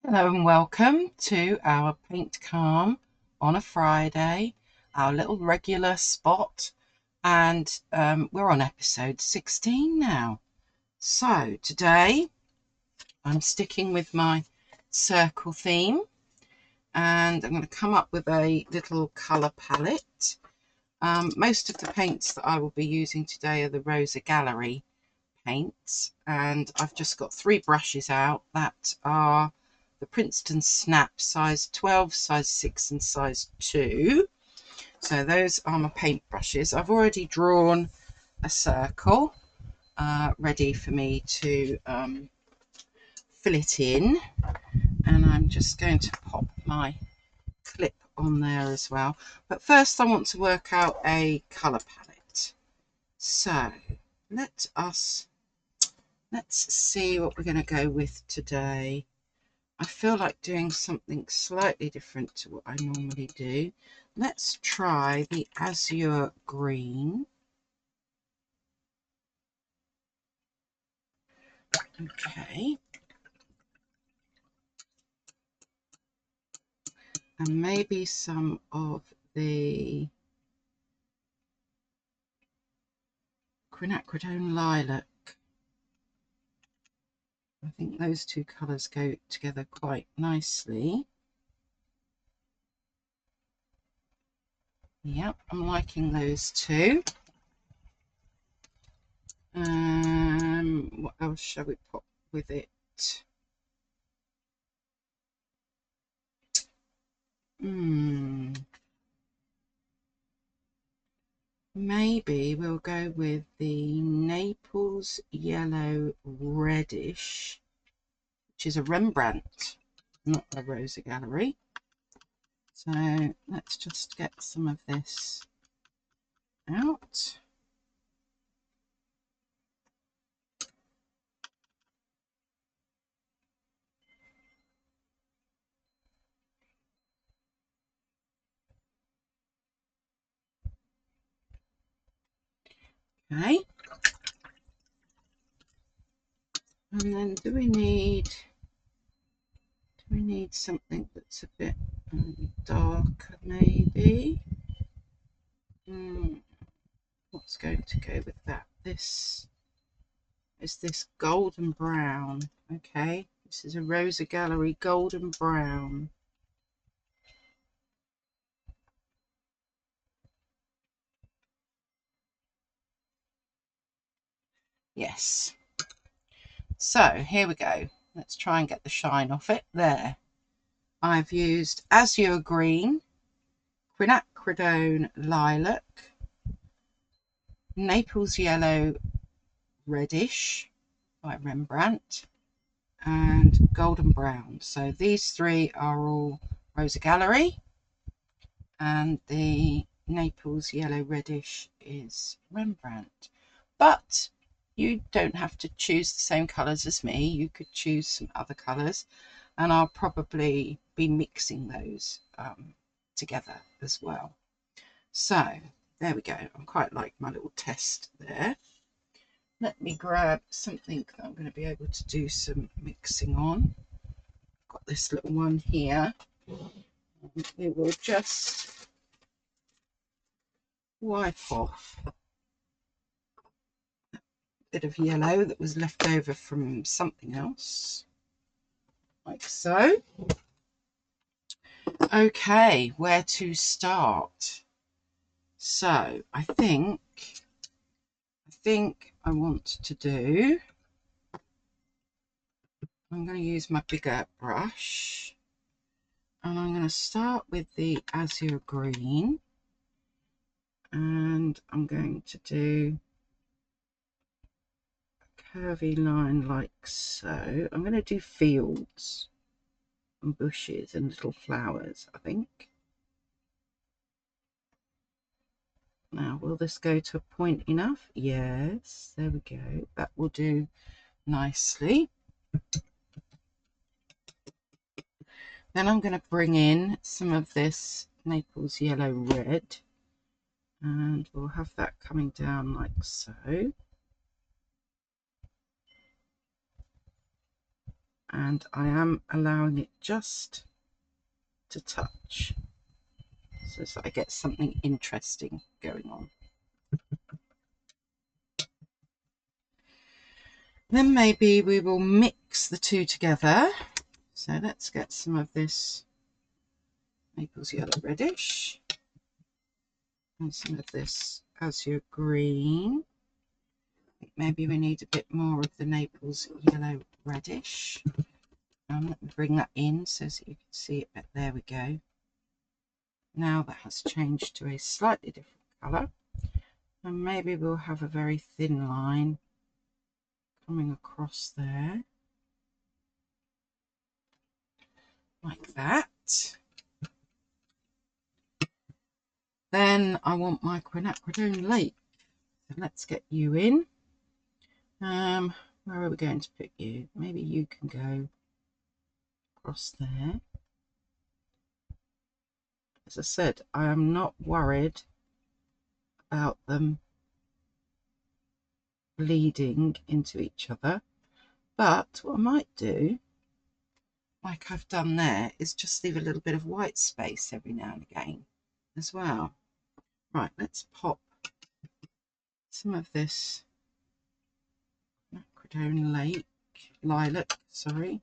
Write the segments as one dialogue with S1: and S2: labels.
S1: Hello and welcome to our Paint Calm on a Friday, our little regular spot, and we're on episode 16 now. So today I'm sticking with my circle theme and I'm going to come up with a little colour palette. Most of the paints that I will be using today are the Rosa Gallery paints, and I've just got 3 brushes out that are the Princeton Snap size 12, size 6 and size 2. So those are my paint brushes. I've already drawn a circle ready for me to fill it in, and I'm just going to pop my clip on there as well. But first I want to work out a colour palette. So let's see what we're going to go with today. I feel like doing something slightly different to what I normally do. Let's try the azure green. Okay. And maybe some of the quinacridone lilac. I think those two colours go together quite nicely. Yep, I'm liking those two. What else shall we pop with it? Maybe we'll go with the Naples yellow reddish, which is a Rembrandt, not a Rosa Gallery. So let's just get some of this out. Okay. And then do we need something that's a bit darker maybe? What's going to go with that? This is this golden brown. Okay, this is a Rosa Gallery golden brown. Yes. So here we go. Let's try and get the shine off it. There. I've used azure green, quinacridone lilac, Naples yellow reddish by Rembrandt, and golden brown. So these 3 are all Rosa Gallery, and the Naples yellow reddish is Rembrandt. But you don't have to choose the same colours as me. You could choose some other colours, and I'll probably be mixing those together as well. So there we go. I quite like my little test there. Let me grab something that I'm going to be able to do some mixing on. I've got this little one here. We will just wipe off a bit of yellow that was left over from something else, like so. Okay, where to start? So I think I want to do, I'm going to use my bigger brush, and I'm going to start with the azure green, and I'm going to do a curvy line like so. I'm going to do fields and bushes and little flowers, I think. Now, will this go to a point enough? Yes, there we go. That will do nicely. Then I'm going to bring in some of this Naples yellow red, and we'll have that coming down like so. and I am allowing it just to touch so that I get something interesting going on. Then maybe we will mix the two together. So let's get some of this Naples Yellow Reddish and some of this Azure Green. Maybe we need a bit more of the Naples Yellow Reddish. Let me bring that in so that you can see it better. There we go. Now that has changed to a slightly different colour. And maybe we'll have a very thin line coming across there. Like that. Then I want my quinacridone Lake. So let's get you in. Where are we going to put you? Maybe you can go across there. As I said, I am not worried about them bleeding into each other, but what I might do, like I've done there, is just leave a little bit of white space every now and again as well. Right, let's pop some of this quinacridone lilac, sorry.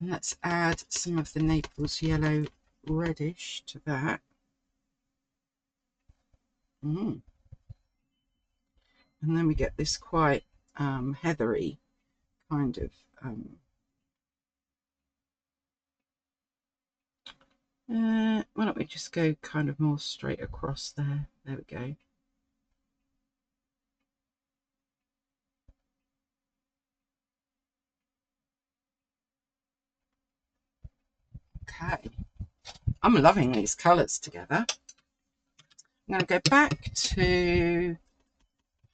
S1: And let's add some of the Naples Yellow Reddish to that. And then we get this quite heathery kind of why don't we just go kind of more straight across there. There we go. Okay, I'm loving these colours together. I'm going to go back to,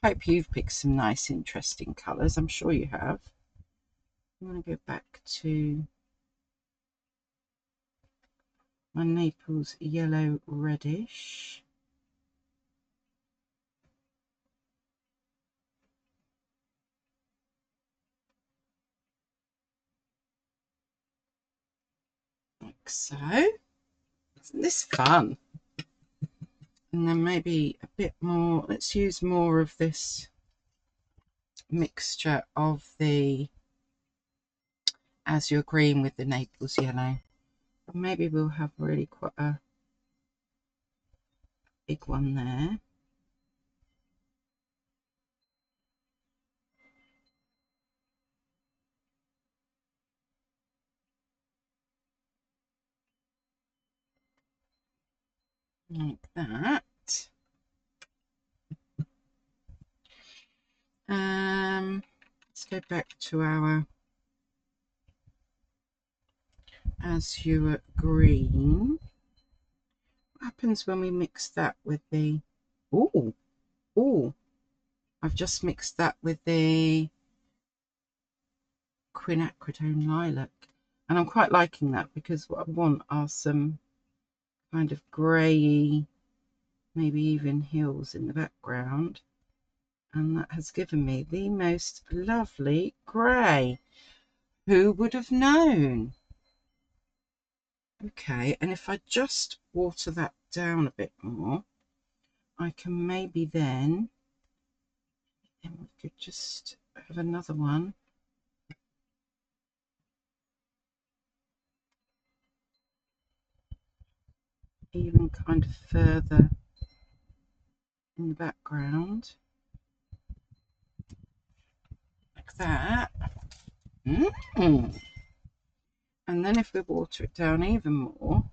S1: hope you've picked some nice interesting colours. I'm sure you have. I'm going to go back to my Naples Yellow Reddish. Like so. Isn't this fun? And then maybe a bit more, let's use more of this mixture of the Azure Green with the Naples Yellow. Maybe we'll have really quite a big one there. Like that. Let's go back to our Azure Green. What happens when we mix that with the, I've just mixed that with the quinacridone lilac, and I'm quite liking that because what I want are some kind of grey, maybe even hills in the background, and that has given me the most lovely grey. Who would have known? Okay, and if I just water that down a bit more, I can maybe then, and we could just have another one. Even kind of further in the background. Like that. And then if we water it down even more,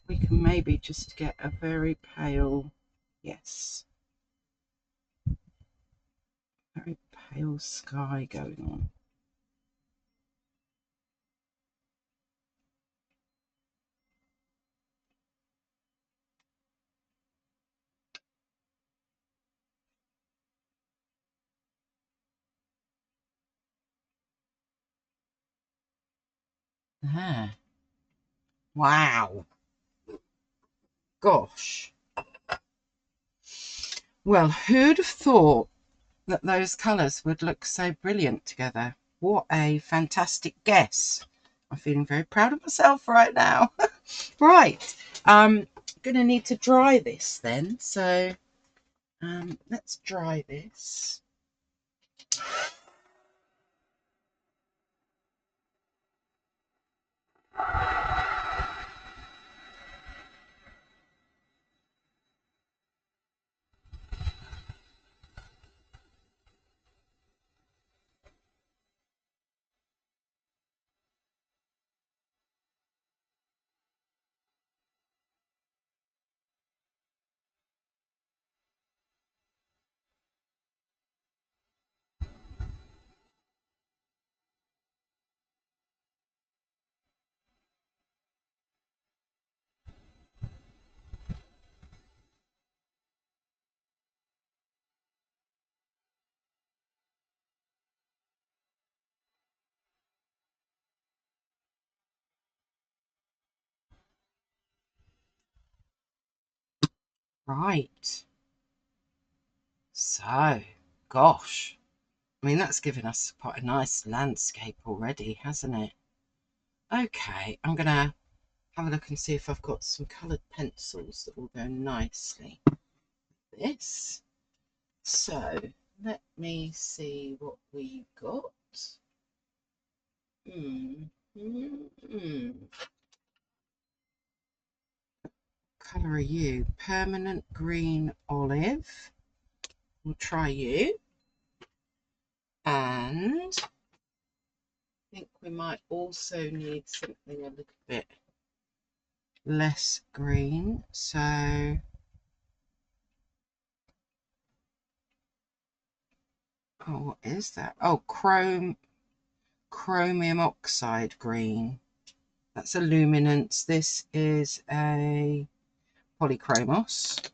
S1: we can maybe just get a very pale, yes, very pale sky going on. There. Wow. Gosh. Well, who'd have thought that those colours would look so brilliant together. What a fantastic guess. I'm feeling very proud of myself right now. Right, gonna need to dry this then. So let's dry this. Right, so gosh, I mean that's given us quite a nice landscape already, hasn't it? Okay, I'm gonna have a look and see if I've got some coloured pencils that will go nicely with this. So let me see what we got. Colour are you? Permanent green olive. We'll try you. And I think we might also need something a little bit less green. So, oh, what is that? Oh, chromium oxide green. That's a luminance. This is a polychromos.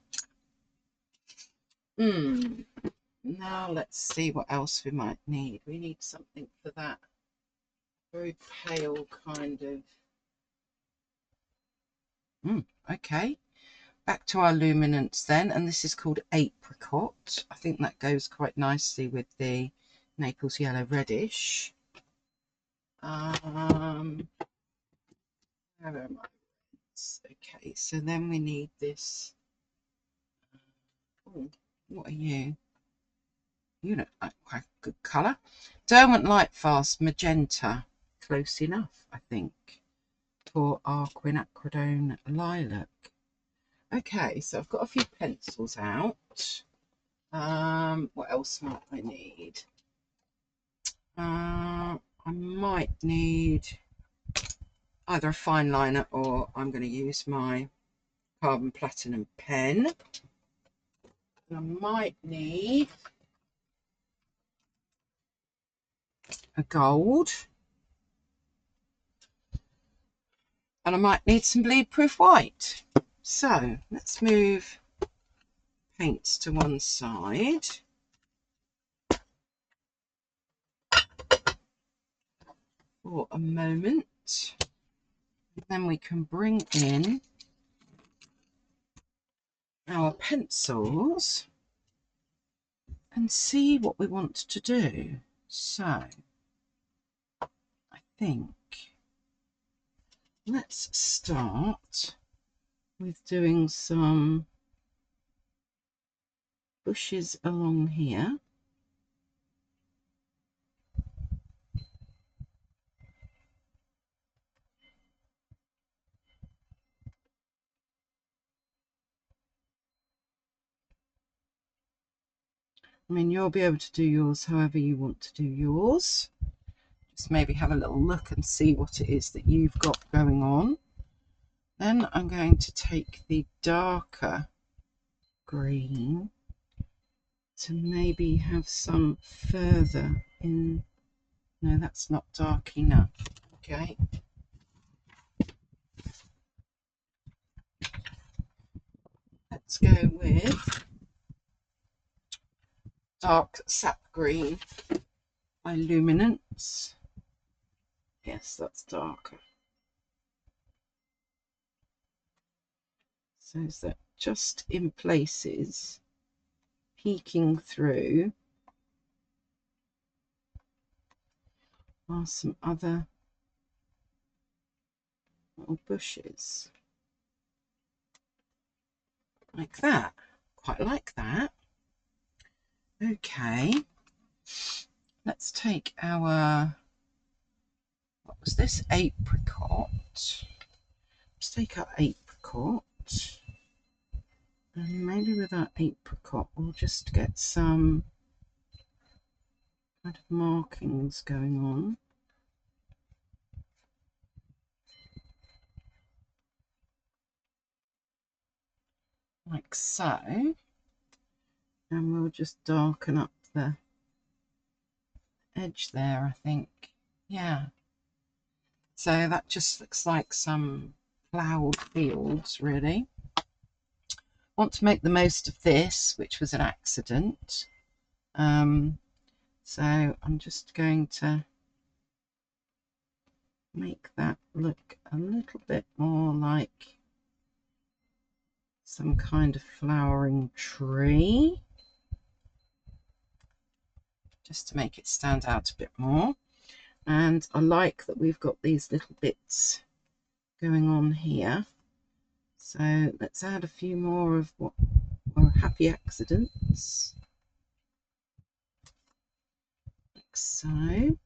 S1: Now let's see what else we might need. We need something for that very pale kind of. Okay, back to our luminance then, and this is called apricot. I think that goes quite nicely with the Naples yellow reddish. Where am I? Okay, so then we need this. Oh, what are you? You look like quite a good colour. Derwent Lightfast magenta. Close enough, I think, for our quinacridone lilac. Okay, so I've got a few pencils out. What else might I need? I might need either a fine liner or I'm going to use my carbon platinum pen. And I might need a gold. And I might need some bleed proof white. So let's move paints to one side. For a moment. And then we can bring in our pencils and see what we want to do. So I think let's start with doing some bushes along here. I mean, you'll be able to do yours however you want to do yours. Just maybe have a little look and see what it is that you've got going on. Then I'm going to take the darker green to maybe have some further in. No, that's not dark enough. Okay. Let's go with dark sap green by Luminance. Yes, that's darker. So is that just in places peeking through are some other little bushes like that. Quite like that. Okay, let's take our, what was this, apricot. Let's take our apricot, and maybe with our apricot we'll just get some kind of markings going on. Like so. And we'll just darken up the edge there, I think. Yeah. So that just looks like some ploughed fields, really. Want to make the most of this, which was an accident. So I'm just going to make that look a little bit more like some kind of flowering tree, just to make it stand out a bit more. And I like that we've got these little bits going on here. So let's add a few more of what were happy accidents, like so.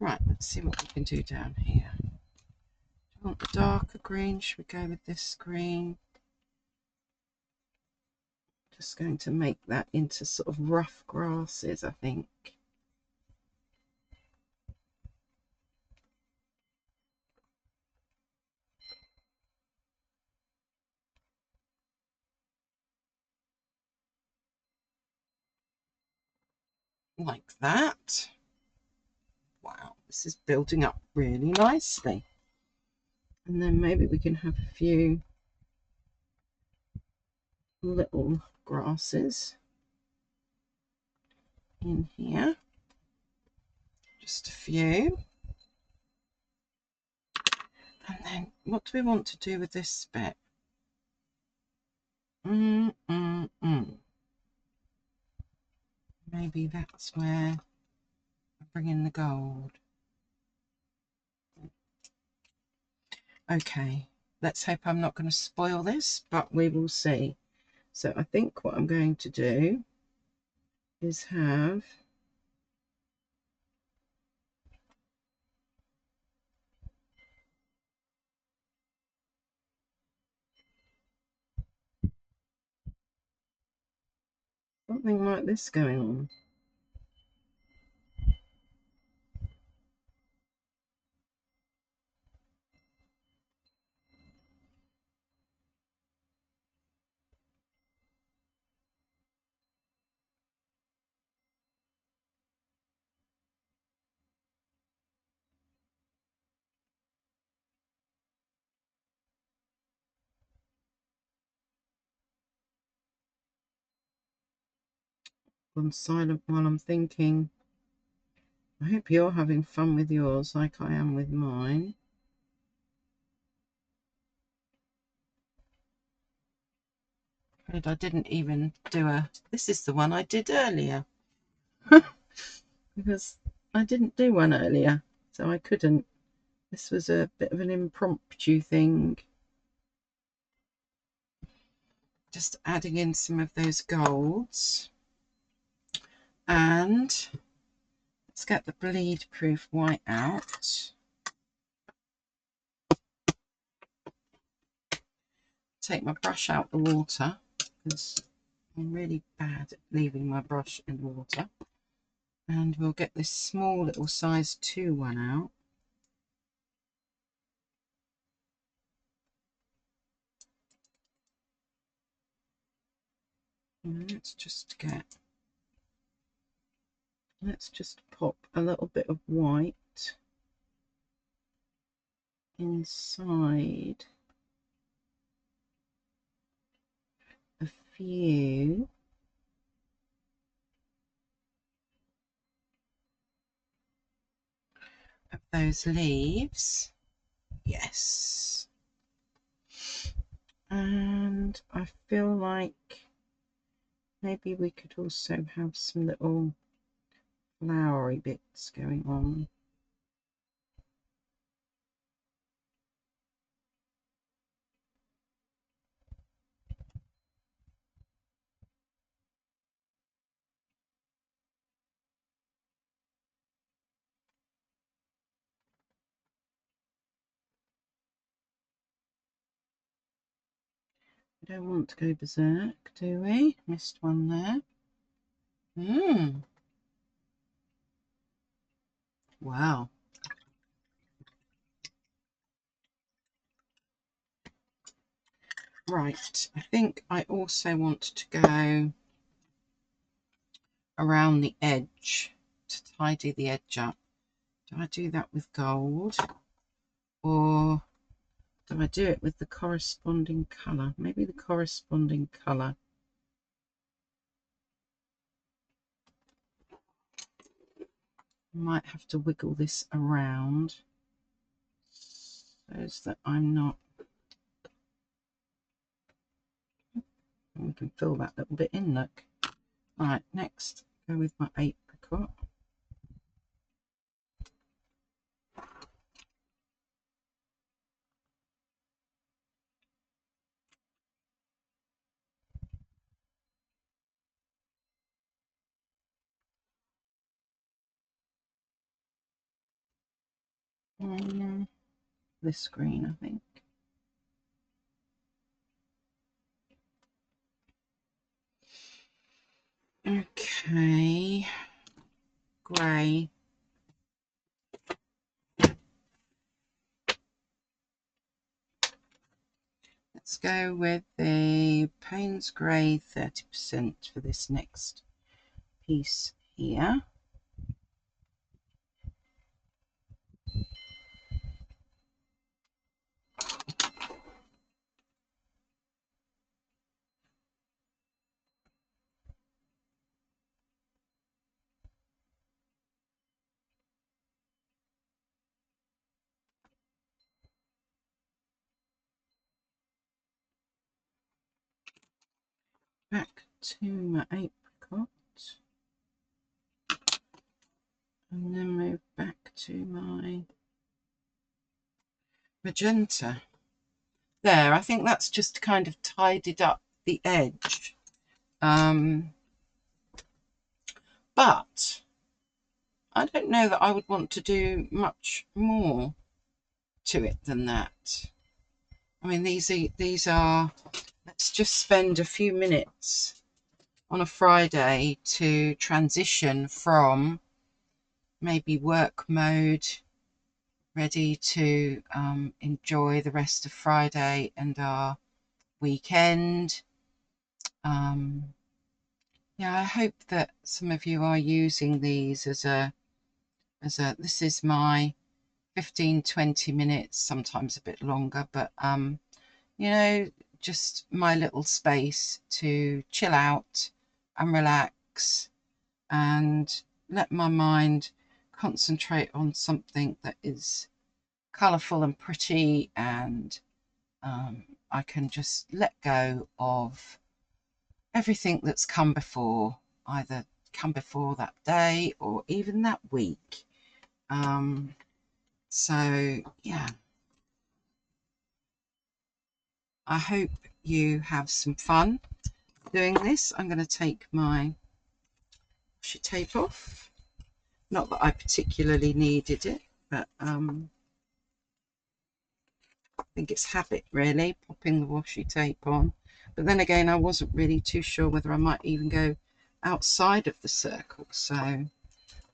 S1: Right, let's see what we can do down here. Do you want the darker green? Should we go with this green? Just going to make that into sort of rough grasses, I think. Like that. Wow, this is building up really nicely. And then maybe we can have a few little grasses in here. Just a few. And then what do we want to do with this bit? Maybe that's where I bring in the gold. Okay, let's hope I'm not going to spoil this, but we will see. So I think what I'm going to do is have something like this going on. I'm silent while I'm thinking. I hope you're having fun with yours like I am with mine. And I didn't even do a... This is the one I did earlier. Because I didn't do one earlier, so I couldn't. This was a bit of an impromptu thing. Just adding in some of those golds. And let's get the bleed proof white out. Take my brush out the water, because I'm really bad at leaving my brush in the water. And we'll get this small little size 2 one out. And let's just pop a little bit of white inside a few of those leaves. Yes. And I feel like maybe we could also have some little flowery bits going on. We don't want to go berserk, do we? Missed one there. Wow. Right, I think I also want to go around the edge to tidy the edge up. Do I do that with gold, or do I do it with the corresponding colour? Maybe the corresponding colour. Might have to wiggle this around so that I'm not. We can fill that little bit in, look. Right, next, go with my apricot. This green, I think. Okay, grey. Let's go with the Payne's Grey 30% for this next piece here. Back to my apricot, and then move back to my magenta. There, I think that's just kind of tidied up the edge. But I don't know that I would want to do much more to it than that. I mean, these are, let's just spend a few minutes on a Friday to transition from maybe work mode, ready to enjoy the rest of Friday and our weekend. Yeah, I hope that some of you are using these as a this is my 15-20 minutes, sometimes a bit longer, but you know, just my little space to chill out and relax and let my mind concentrate on something that is colourful and pretty, and I can just let go of everything that's come before, either come before that day or even that week. So yeah, I hope you have some fun doing this. I'm going to take my washi tape off. Not that I particularly needed it, but I think it's habit really, popping the washi tape on. But then again, I wasn't really too sure whether I might even go outside of the circle. So,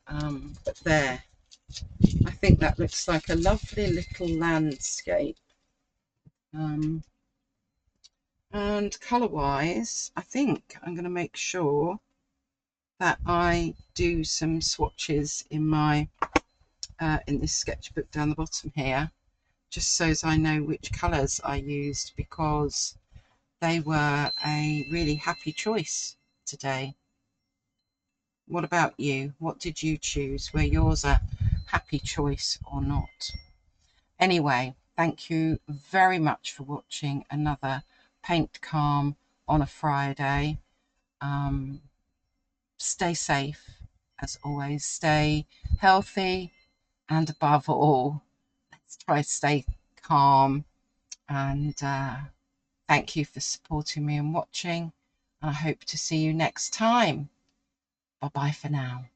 S1: but there, I think that looks like a lovely little landscape. And colour-wise, I think I'm going to make sure that I do some swatches in my in this sketchbook down the bottom here, just so as I know which colours I used, because they were a really happy choice today. What about you? What did you choose? Were yours a happy choice or not? Anyway, thank you very much for watching another paint calm on a Friday. Stay safe, as always. Stay healthy, and above all, let's try to stay calm. And thank you for supporting me and watching. I hope to see you next time. Bye bye for now.